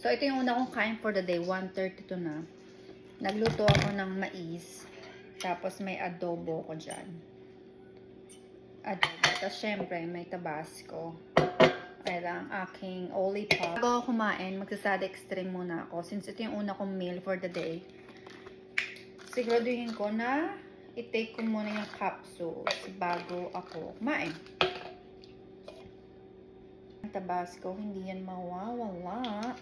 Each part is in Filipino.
So, ito yung una kong kain for the day. 1:32 na. Nagluto ako ng mais. Tapos, may adobo ko dyan. Adobo. Tapos, syempre, may tabasco. Kaya lang, aking olipop. Bago ako kumain, magsasada extreme muna ako. Since ito yung una kong meal for the day, siguraduhin ko na i-take ko muna yung capsules bago ako kumain. Tabasco, hindi yan mawawala.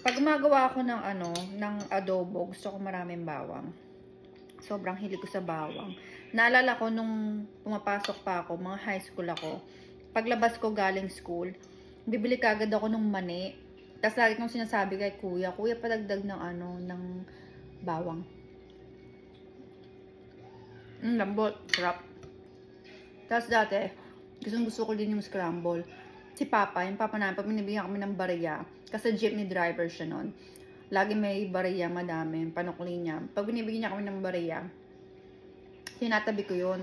Pag gumagawa ako ng adobo, gusto ko maraming bawang. Sobrang hilig ko sa bawang. Naalala ko nung pumapasok pa ako, mga high school ako, paglabas ko galing school, bibili kagad ako ng mani. Tapos lagi kong sinasabi kay kuya, padagdag ng bawang. Lambot, sarap. Tapos dati, gusto ko din yung scramble. Si Papa, yung Papa namin, pag binibigyan kami ng bariya, kasi jeepney driver siya nun. Lagi may bariya, madami, panukli niya. Pag binibigyan niya kami ng bariya, sinatabi ko yun.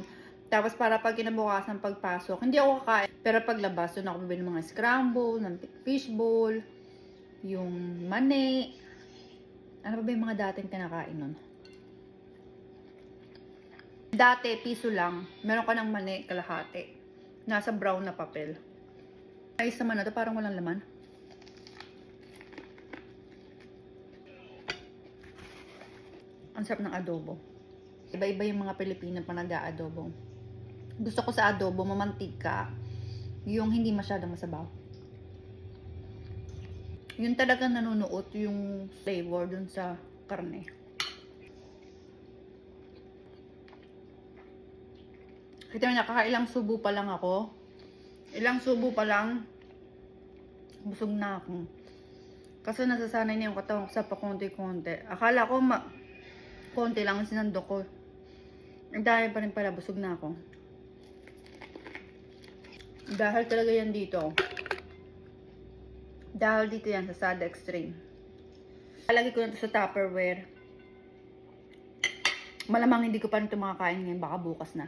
Tapos para pag kinabukasan pagpasok, hindi ako kakain. Pero paglabas, doon ako bibili ng mga scramble, ng fishball, yung mani. Ano pa ba yung mga dating kinakain nun? Dati, piso lang. Meron ka ng mani, kalahati. Nasa brown na papel. Ayos naman na to, parang walang laman. Ang sarap ng adobo. Iba-iba yung mga Pilipino pa nag-aadobo. Gusto ko sa adobo, mamantika. Yung hindi masyadong masabaw. Yun talagang nanunuot yung flavor dun sa karne. Kita nyo, nakakailang subo pa lang ako. Ilang subo pa lang, busog na ako. Kasi nasasanay na yung katawan ko sa pakonti-konti. Akala ko konti lang ang sinandok ko. Dahil pa rin pala, busog na ako. Dahil talaga yan dito. Dahil dito yan sa Sada Extreme. Lalagay ko na ito sa Tupperware. Malamang hindi ko pa rin ito makakain ngayon, baka bukas na.